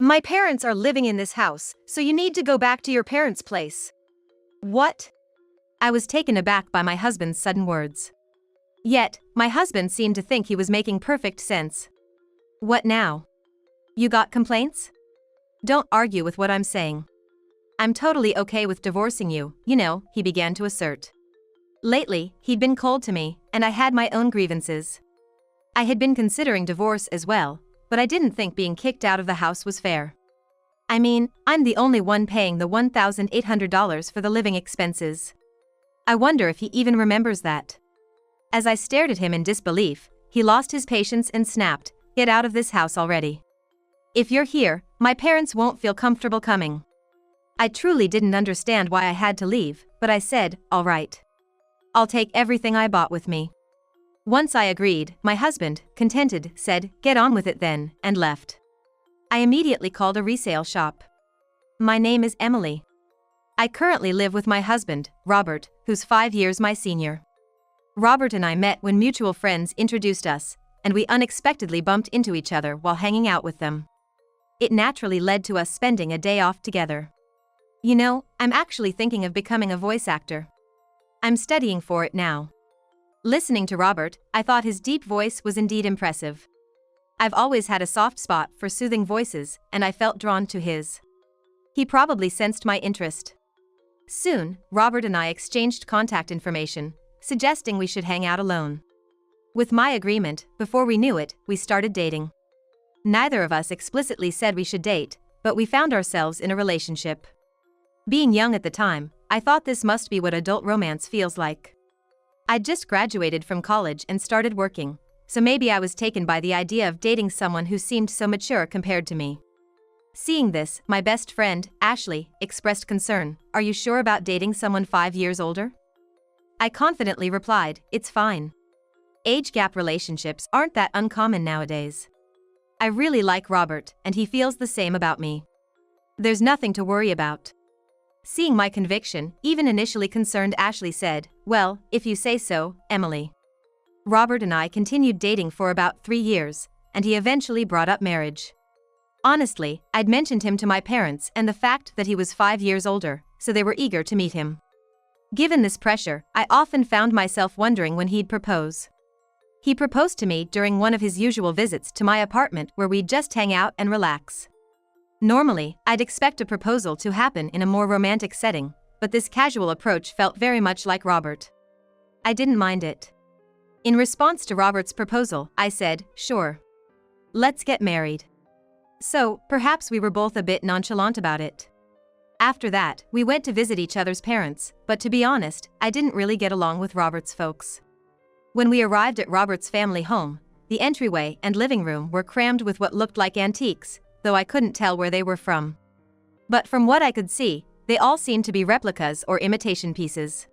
My parents are living in this house, so you need to go back to your parents' place. What? I was taken aback by my husband's sudden words. Yet, my husband seemed to think he was making perfect sense. What now? You got complaints? Don't argue with what I'm saying. I'm totally okay with divorcing you, he began to assert. Lately, he'd been cold to me, and I had my own grievances. I had been considering divorce as well, but I didn't think being kicked out of the house was fair. I mean, I'm the only one paying the $1,800 for the living expenses. I wonder if he even remembers that. As I stared at him in disbelief, he lost his patience and snapped, "Get out of this house already. If you're here, my parents won't feel comfortable coming." I truly didn't understand why I had to leave, but I said, "All right. I'll take everything I bought with me." Once I agreed, my husband, contented, said, "Get on with it then," and left. I immediately called a resale shop. "My name is Emily. I currently live with my husband, Robert, who's 5 years my senior. Robert and I met when mutual friends introduced us, and we unexpectedly bumped into each other while hanging out with them. It naturally led to us spending a day off together. I'm actually thinking of becoming a voice actor. I'm studying for it now." Listening to Robert, I thought his deep voice was indeed impressive. I've always had a soft spot for soothing voices, and I felt drawn to his. He probably sensed my interest. Soon, Robert and I exchanged contact information, suggesting we should hang out alone. With my agreement, before we knew it, we started dating. Neither of us explicitly said we should date, but we found ourselves in a relationship. Being young at the time, I thought this must be what adult romance feels like. I'd just graduated from college and started working, so maybe I was taken by the idea of dating someone who seemed so mature compared to me. Seeing this, my best friend, Ashley, expressed concern. "Are you sure about dating someone 5 years older?" I confidently replied, "It's fine. Age gap relationships aren't that uncommon nowadays. I really like Robert, and he feels the same about me. There's nothing to worry about." Seeing my conviction, even initially concerned Ashley said, "Well, if you say so, Emily." Robert and I continued dating for about 3 years, and he eventually brought up marriage. Honestly, I'd mentioned him to my parents and the fact that he was 5 years older, so they were eager to meet him. Given this pressure, I often found myself wondering when he'd propose. He proposed to me during one of his usual visits to my apartment where we'd just hang out and relax. Normally, I'd expect a proposal to happen in a more romantic setting, but this casual approach felt very much like Robert. I didn't mind it. In response to Robert's proposal, I said, "Sure. Let's get married." So, perhaps we were both a bit nonchalant about it. After that, we went to visit each other's parents, but to be honest, I didn't really get along with Robert's folks. When we arrived at Robert's family home, the entryway and living room were crammed with what looked like antiques, though I couldn't tell where they were from. But from what I could see, they all seemed to be replicas or imitation pieces.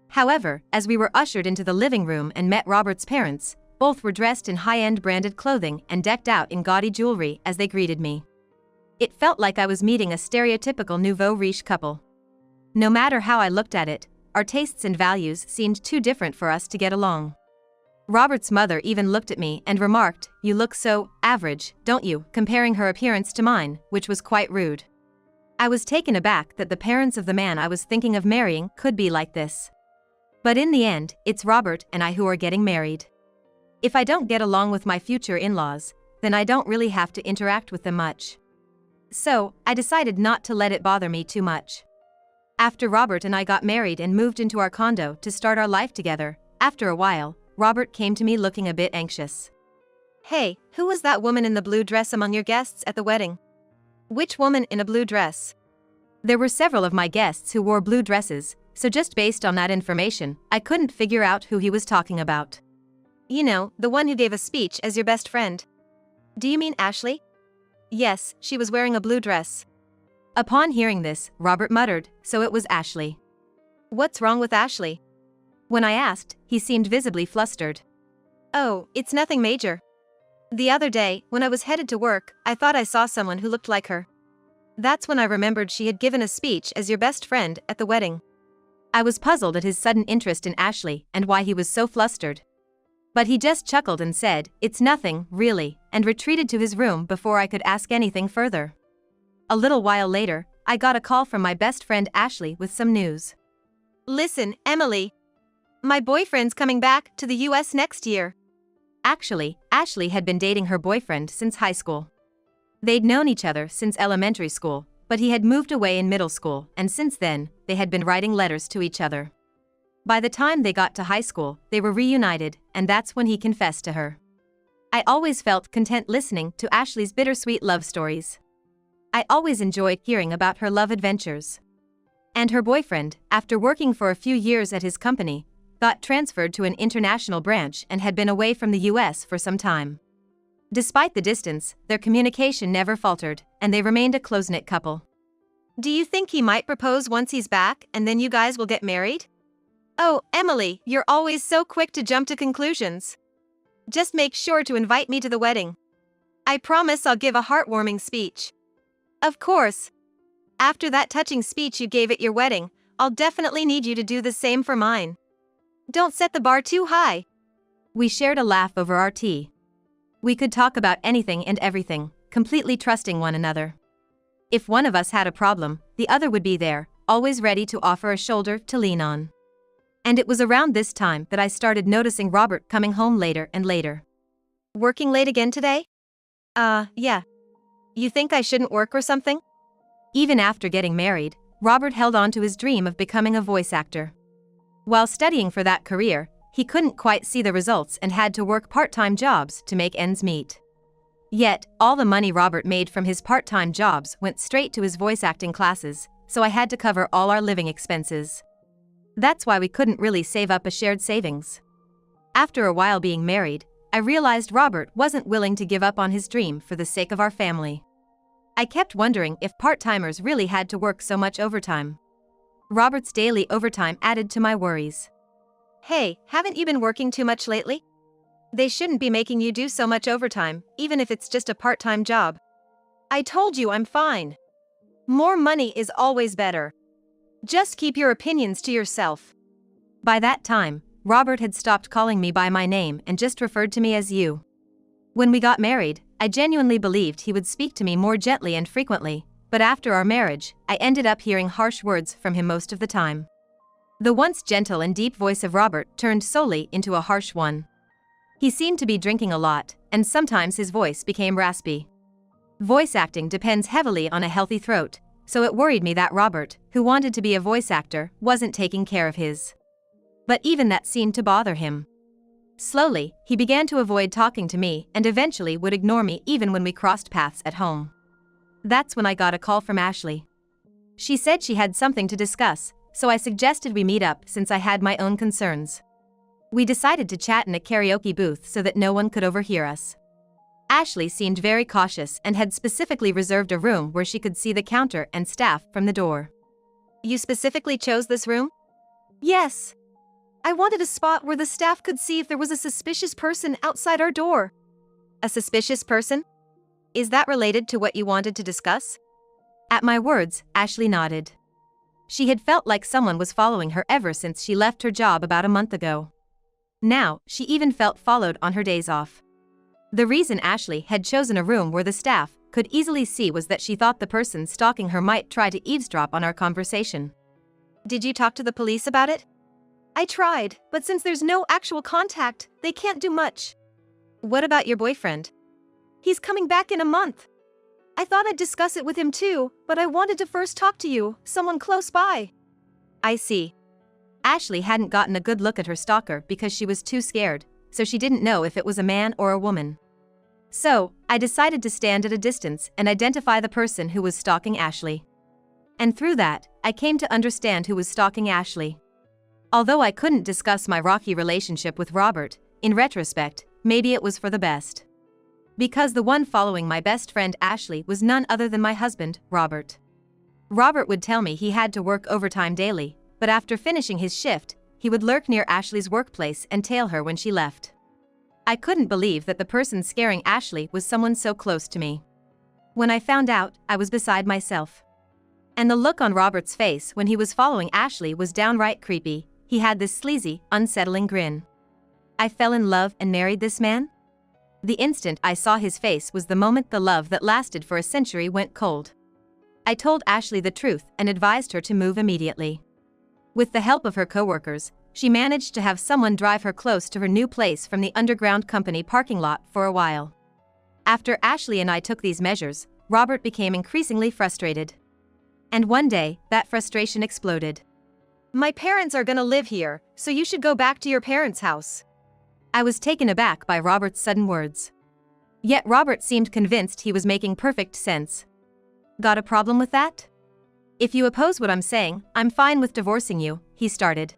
However, as we were ushered into the living room and met Robert's parents, both were dressed in high-end branded clothing and decked out in gaudy jewelry as they greeted me. It felt like I was meeting a stereotypical nouveau riche couple. No matter how I looked at it, our tastes and values seemed too different for us to get along. Robert's mother even looked at me and remarked, "You look so average, don't you?" comparing her appearance to mine, which was quite rude. I was taken aback that the parents of the man I was thinking of marrying could be like this. But in the end, it's Robert and I who are getting married. If I don't get along with my future in-laws, then I don't really have to interact with them much. So, I decided not to let it bother me too much. After Robert and I got married and moved into our condo to start our life together, after a while, Robert came to me looking a bit anxious. "Hey, who was that woman in the blue dress among your guests at the wedding?" "Which woman in a blue dress?" There were several of my guests who wore blue dresses, so just based on that information, I couldn't figure out who he was talking about. The one who gave a speech as your best friend. Do you mean Ashley?" Yes, she was wearing a blue dress. Upon hearing this, Robert muttered, "So it was Ashley." "What's wrong with Ashley?" When I asked, he seemed visibly flustered. "Oh, it's nothing major. The other day, when I was headed to work, I thought I saw someone who looked like her. That's when I remembered she had given a speech as your best friend at the wedding." I was puzzled at his sudden interest in Ashley and why he was so flustered. But he just chuckled and said, "It's nothing, really," and retreated to his room before I could ask anything further. A little while later, I got a call from my best friend Ashley with some news. Listen, Emily. My boyfriend's coming back to the US next year. Actually, Ashley had been dating her boyfriend since high school. They'd known each other since elementary school, but he had moved away in middle school, and since then, they had been writing letters to each other. By the time they got to high school, they were reunited, and that's when he confessed to her. I always felt content listening to Ashley's bittersweet love stories. I always enjoyed hearing about her love adventures. And her boyfriend, after working for a few years at his company, got transferred to an international branch and had been away from the US for some time. Despite the distance, their communication never faltered, and they remained a close-knit couple. Do you think he might propose once he's back and then you guys will get married? Oh, Emily, you're always so quick to jump to conclusions. Just make sure to invite me to the wedding. I promise I'll give a heartwarming speech. Of course. After that touching speech you gave at your wedding, I'll definitely need you to do the same for mine. Don't set the bar too high. We shared a laugh over our tea. We could talk about anything and everything, completely trusting one another. If one of us had a problem, the other would be there, always ready to offer a shoulder to lean on. And it was around this time that I started noticing Robert coming home later and later. Working late again today? Yeah. You think I shouldn't work or something? Even after getting married, Robert held on to his dream of becoming a voice actor. While studying for that career, he couldn't quite see the results and had to work part-time jobs to make ends meet. Yet, all the money Robert made from his part-time jobs went straight to his voice acting classes, so I had to cover all our living expenses. That's why we couldn't really save up a shared savings. After a while being married, I realized Robert wasn't willing to give up on his dream for the sake of our family. I kept wondering if part-timers really had to work so much overtime. Robert's daily overtime added to my worries. Hey, haven't you been working too much lately? They shouldn't be making you do so much overtime, even if it's just a part-time job. I told you I'm fine. More money is always better. Just keep your opinions to yourself. By that time, Robert had stopped calling me by my name and just referred to me as you. When we got married, I genuinely believed he would speak to me more gently and frequently, but after our marriage, I ended up hearing harsh words from him most of the time. The once gentle and deep voice of Robert turned solely into a harsh one. He seemed to be drinking a lot, and sometimes his voice became raspy. Voice acting depends heavily on a healthy throat, so it worried me that Robert, who wanted to be a voice actor, wasn't taking care of his. But even that seemed to bother him. Slowly, he began to avoid talking to me and eventually would ignore me even when we crossed paths at home. That's when I got a call from Ashley. She said she had something to discuss, so I suggested we meet up since I had my own concerns. We decided to chat in a karaoke booth so that no one could overhear us. Ashley seemed very cautious and had specifically reserved a room where she could see the counter and staff from the door. You specifically chose this room? Yes. I wanted a spot where the staff could see if there was a suspicious person outside our door. A suspicious person? Is that related to what you wanted to discuss? At my words, Ashley nodded. She had felt like someone was following her ever since she left her job about a month ago. Now, she even felt followed on her days off. The reason Ashley had chosen a room where the staff could easily see was that she thought the person stalking her might try to eavesdrop on our conversation. Did you talk to the police about it? I tried, but since there's no actual contact, they can't do much. What about your boyfriend? He's coming back in a month. I thought I'd discuss it with him too, but I wanted to first talk to you, someone close by. I see. Ashley hadn't gotten a good look at her stalker because she was too scared, so she didn't know if it was a man or a woman. So, I decided to stand at a distance and identify the person who was stalking Ashley. And through that, I came to understand who was stalking Ashley. Although I couldn't discuss my rocky relationship with Robert, in retrospect, maybe it was for the best. Because the one following my best friend Ashley was none other than my husband, Robert. Robert would tell me he had to work overtime daily, but after finishing his shift, he would lurk near Ashley's workplace and tail her when she left. I couldn't believe that the person scaring Ashley was someone so close to me. When I found out, I was beside myself. And the look on Robert's face when he was following Ashley was downright creepy. He had this sleazy, unsettling grin. I fell in love and married this man? The instant I saw his face was the moment the love that lasted for a century went cold. I told Ashley the truth and advised her to move immediately. With the help of her coworkers, she managed to have someone drive her close to her new place from the underground company parking lot for a while. After Ashley and I took these measures, Robert became increasingly frustrated. And one day, that frustration exploded. My parents are gonna live here, so you should go back to your parents' house. I was taken aback by Robert's sudden words. Yet Robert seemed convinced he was making perfect sense. Got a problem with that? If you oppose what I'm saying, I'm fine with divorcing you, he started.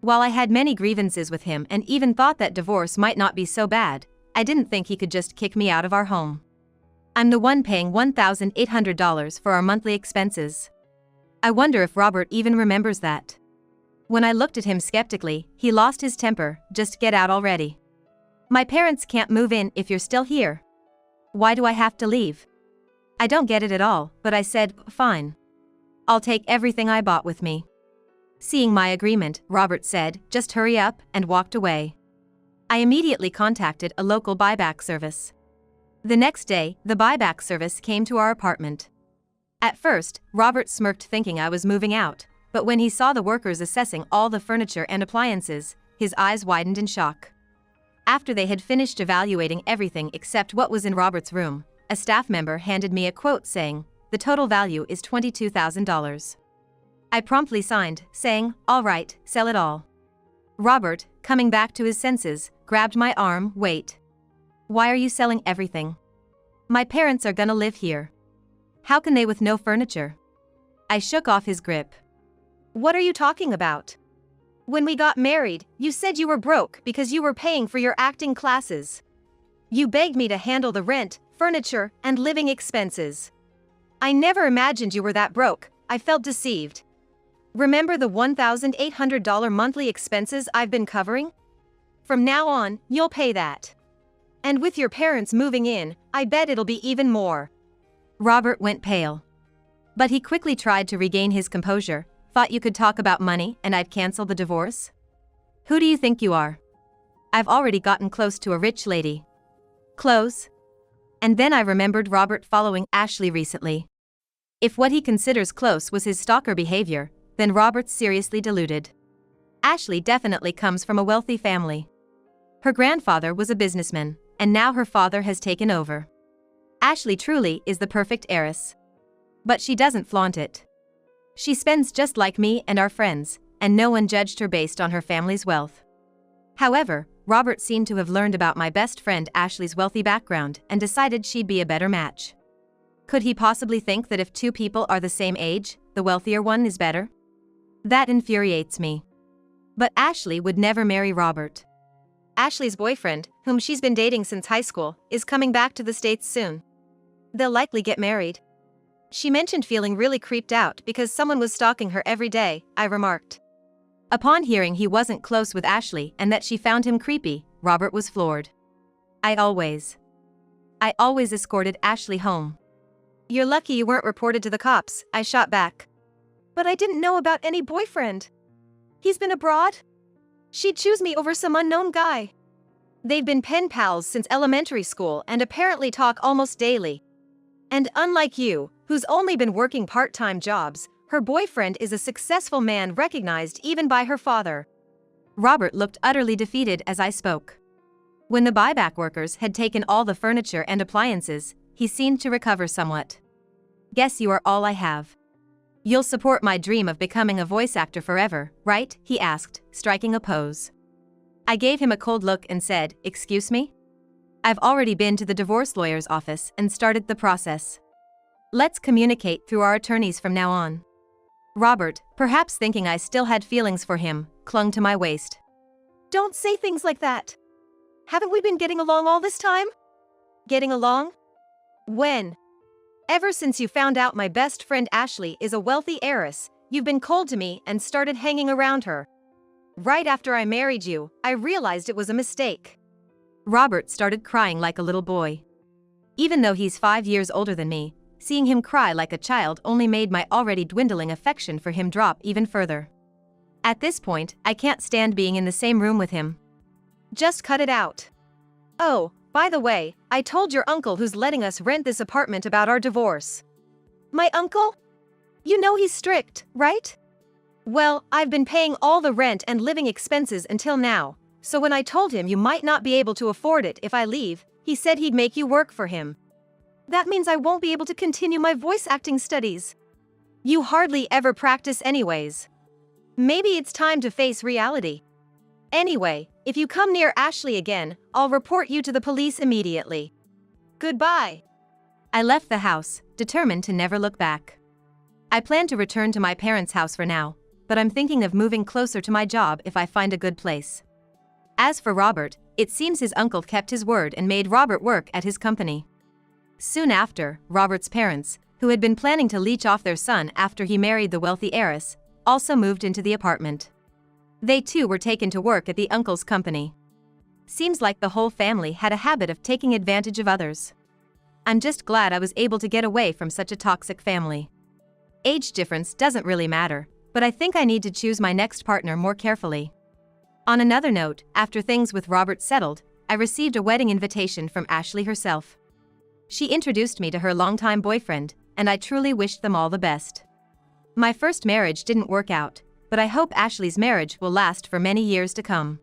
While I had many grievances with him and even thought that divorce might not be so bad, I didn't think he could just kick me out of our home. I'm the one paying $1,800 for our monthly expenses. I wonder if Robert even remembers that. When I looked at him skeptically, he lost his temper. Just get out already. My parents can't move in if you're still here. Why do I have to leave? I don't get it at all, but I said, fine. I'll take everything I bought with me. Seeing my agreement, Robert said, just hurry up, and walked away. I immediately contacted a local buyback service. The next day, the buyback service came to our apartment. At first, Robert smirked thinking I was moving out, but when he saw the workers assessing all the furniture and appliances, his eyes widened in shock. After they had finished evaluating everything except what was in Robert's room, a staff member handed me a quote saying, "The total value is $22,000. I promptly signed, saying, "All right, sell it all." Robert, coming back to his senses, grabbed my arm. "Wait. Why are you selling everything? My parents are gonna live here. How can they with no furniture?" I shook off his grip. What are you talking about? When we got married, you said you were broke because you were paying for your acting classes. You begged me to handle the rent, furniture, and living expenses. I never imagined you were that broke. I felt deceived. Remember the $1,800 monthly expenses I've been covering? From now on, you'll pay that. And with your parents moving in, I bet it'll be even more. Robert went pale. But he quickly tried to regain his composure. Thought you could talk about money and I'd cancel the divorce? Who do you think you are? I've already gotten close to a rich lady. Close? And then I remembered Robert following Ashley recently. If what he considers close was his stalker behavior, then Robert's seriously deluded. Ashley definitely comes from a wealthy family. Her grandfather was a businessman, and now her father has taken over. Ashley truly is the perfect heiress. But she doesn't flaunt it. She spends just like me and our friends, and no one judged her based on her family's wealth. However, Robert seemed to have learned about my best friend Ashley's wealthy background and decided she'd be a better match. Could he possibly think that if two people are the same age, the wealthier one is better? That infuriates me. But Ashley would never marry Robert. Ashley's boyfriend, whom she's been dating since high school, is coming back to the States soon. They'll likely get married. She mentioned feeling really creeped out because someone was stalking her every day, I remarked. Upon hearing he wasn't close with Ashley and that she found him creepy, Robert was floored. I always escorted Ashley home. You're lucky you weren't reported to the cops, I shot back. But I didn't know about any boyfriend. He's been abroad? She'd choose me over some unknown guy. They've been pen pals since elementary school and apparently talk almost daily. And unlike you, who's only been working part-time jobs, her boyfriend is a successful man recognized even by her father. Robert looked utterly defeated as I spoke. When the buyback workers had taken all the furniture and appliances, he seemed to recover somewhat. Guess you are all I have. You'll support my dream of becoming a voice actor forever, right? He asked, striking a pose. I gave him a cold look and said, "Excuse me? I've already been to the divorce lawyer's office and started the process. Let's communicate through our attorneys from now on." Robert, perhaps thinking I still had feelings for him, clung to my waist. Don't say things like that. Haven't we been getting along all this time? Getting along? When? Ever since you found out my best friend Ashley is a wealthy heiress, you've been cold to me and started hanging around her. Right after I married you, I realized it was a mistake. Robert started crying like a little boy. Even though he's 5 years older than me, seeing him cry like a child only made my already dwindling affection for him drop even further. At this point, I can't stand being in the same room with him. Just cut it out. Oh, by the way, I told your uncle who's letting us rent this apartment about our divorce. My uncle? You know he's strict, right? Well, I've been paying all the rent and living expenses until now, so when I told him you might not be able to afford it if I leave, he said he'd make you work for him. That means I won't be able to continue my voice acting studies. You hardly ever practice anyways. Maybe it's time to face reality. Anyway, if you come near Ashley again, I'll report you to the police immediately. Goodbye. I left the house, determined to never look back. I plan to return to my parents' house for now, but I'm thinking of moving closer to my job if I find a good place. As for Robert, it seems his uncle kept his word and made Robert work at his company. Soon after, Robert's parents, who had been planning to leech off their son after he married the wealthy heiress, also moved into the apartment. They too were taken to work at the uncle's company. Seems like the whole family had a habit of taking advantage of others. I'm just glad I was able to get away from such a toxic family. Age difference doesn't really matter, but I think I need to choose my next partner more carefully. On another note, after things with Robert settled, I received a wedding invitation from Ashley herself. She introduced me to her longtime boyfriend, and I truly wished them all the best. My first marriage didn't work out, but I hope Ashley's marriage will last for many years to come.